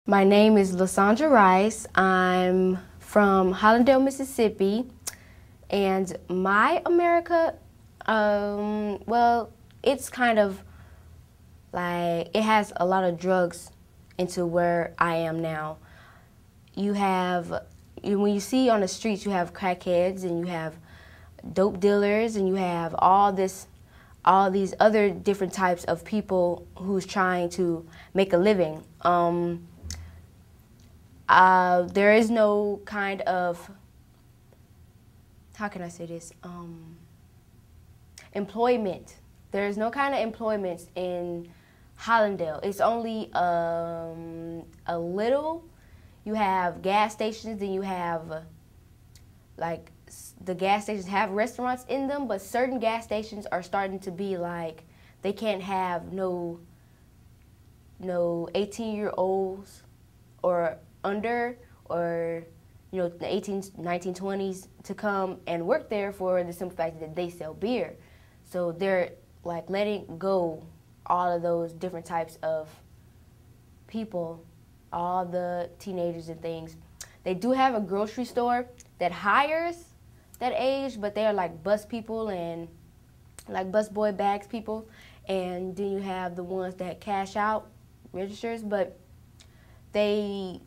My name is Lysandra Rice. I'm from Hollandale, Mississippi, and my America, well, it's kind of like it has a lot of drugs into where I am now. When you see on the streets, you have crackheads and you have dope dealers and you have all these other different types of people who's trying to make a living. There is no kind of, how can I say this, employment. There is no kind of employment in Hollandale. It's only a little. You have gas stations and you have, like, the gas stations have restaurants in them, but certain gas stations are starting to be like, they can't have no 18-year-olds or under, or the 1920s to come and work there for the simple fact that they sell beer. So they're like letting go all of those different types of people, all the teenagers and things. They do have a grocery store that hires that age, but they're like bus people and like bus boy bags people, and then you have the ones that cash out registers, but they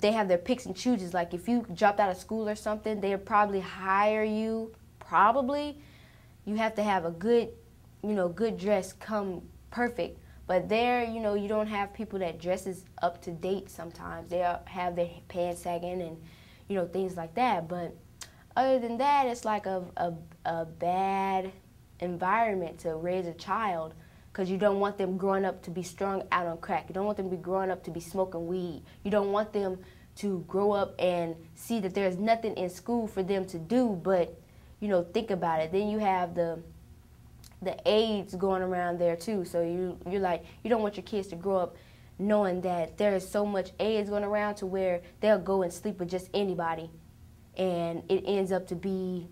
have their picks and chooses. Like if you dropped out of school or something, they'll probably hire you. Probably, you have to have a good, good dress, come perfect. But there, you don't have people that dresses up to date. Sometimes they have their pants sagging and, things like that. But other than that, it's like a bad environment to raise a child, because you don't want them growing up to be strung out on crack. You don't want them to be growing up to be smoking weed. You don't want them to grow up and see that there's nothing in school for them to do but, think about it. Then you have the AIDS going around there too. So you're like, you don't want your kids to grow up knowing that there is so much AIDS going around to where they'll go and sleep with just anybody. And it ends up to be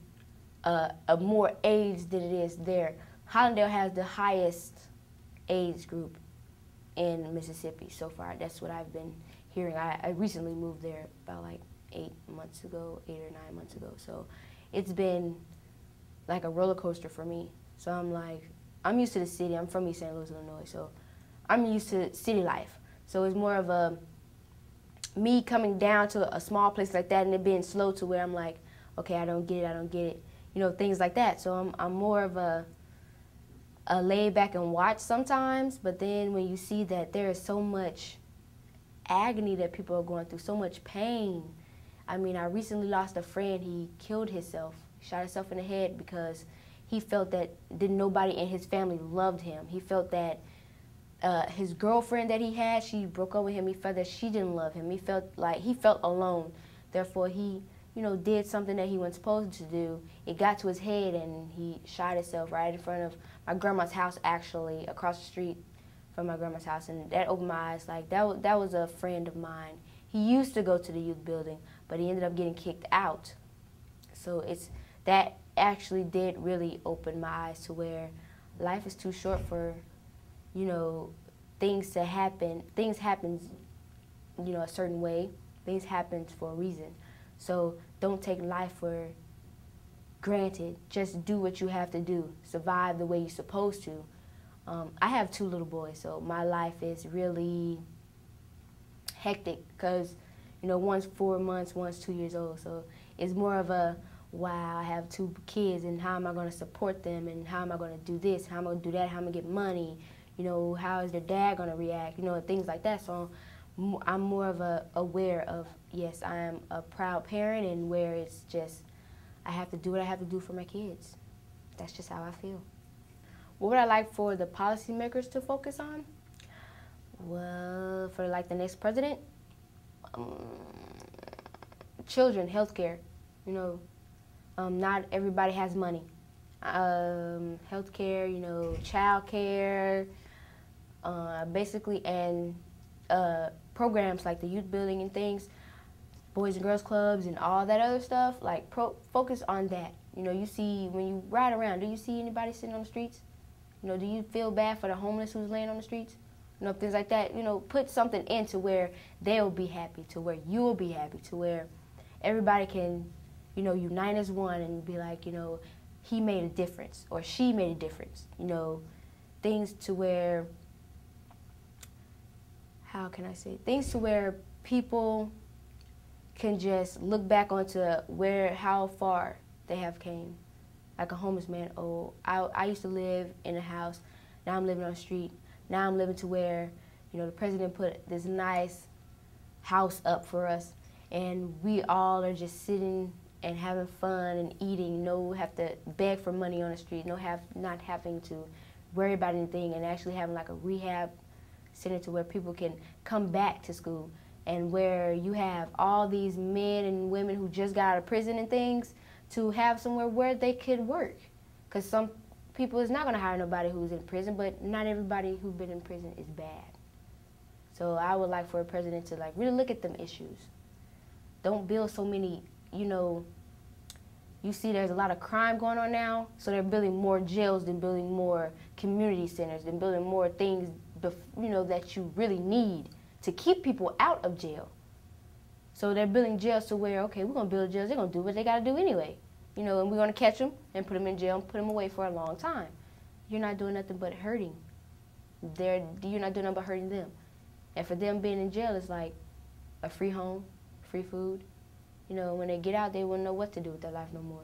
a more AIDS than it is there. Hollandale has the highest AIDS group in Mississippi so far. That's what I've been hearing. I recently moved there about like 8 or 9 months ago. So it's been like a roller coaster for me. So I'm used to the city. I'm from East St. Louis, Illinois. So I'm used to city life. So it's more of me coming down to a small place like that and it being slow to where I'm like, okay, I don't get it. Things like that. So I'm more of a lay back and watch sometimes, but then when you see that there is so much agony that people are going through, so much pain. I mean, I recently lost a friend. He killed himself, shot himself in the head because he felt that nobody in his family loved him. He felt that his girlfriend that he had, she broke up with him. He felt that she didn't love him. He felt alone. Therefore, he did something that he wasn't supposed to do. It got to his head and he shot himself right in front of my grandma's house, actually, across the street from my grandma's house. And that opened my eyes. Like, that was a friend of mine. He used to go to the youth building, but he ended up getting kicked out. So that actually did really open my eyes to where life is too short for, things to happen. Things happen, a certain way. Things happen for a reason. So don't take life for granted. Just do what you have to do. Survive the way you're supposed to. I have 2 little boys, so my life is really hectic because, one's 4 months, one's 2 years old. So it's more of a, wow, I have 2 kids, and how am I going to support them, and how am I going to do this, how am I going to do that, how am I going to get money, how is their dad going to react, and things like that. So I'm more of aware of, yes, I am a proud parent, and where it's just, I have to do what I have to do for my kids. That's just how I feel. What would I like for the policymakers to focus on? Well, for like the next president, children, healthcare. Not everybody has money. Healthcare, child care, basically, and programs like the youth building and things, Boys and Girls Clubs and all that other stuff. Like, focus on that. You see, when you ride around, do you see anybody sitting on the streets? Do you feel bad for the homeless who's laying on the streets? things like that. Put something into where they'll be happy, to where you'll be happy, to where everybody can, unite as one and be like, he made a difference or she made a difference. Things to where, how can I say, things to where people can just look back onto how far they have came. Like a homeless man, I used to live in a house, now I'm living on the street. Now I'm living to where, the president put this nice house up for us, and we all are just sitting and having fun and eating. No have to beg for money on the street. Not having to worry about anything, and actually having like a rehab center to where people can come back to school, and where you have all these men and women who just got out of prison and things to have somewhere where they could work. Because some people is not going to hire nobody who's in prison, but not everybody who's been in prison is bad. So I would like for a president to like really look at them issues. Don't build so many, you see there's a lot of crime going on now, so they're building more jails than building more community centers, than building more things, that you really need to keep people out of jail. So they're building jails to where, okay, we're going to build jails, they're going to do what they got to do anyway. And we're going to catch them and put them in jail and put them away for a long time. You're not doing nothing but hurting. You're not doing nothing but hurting them. And for them being in jail, it's like a free home, free food. When they get out, they won't know what to do with their life no more.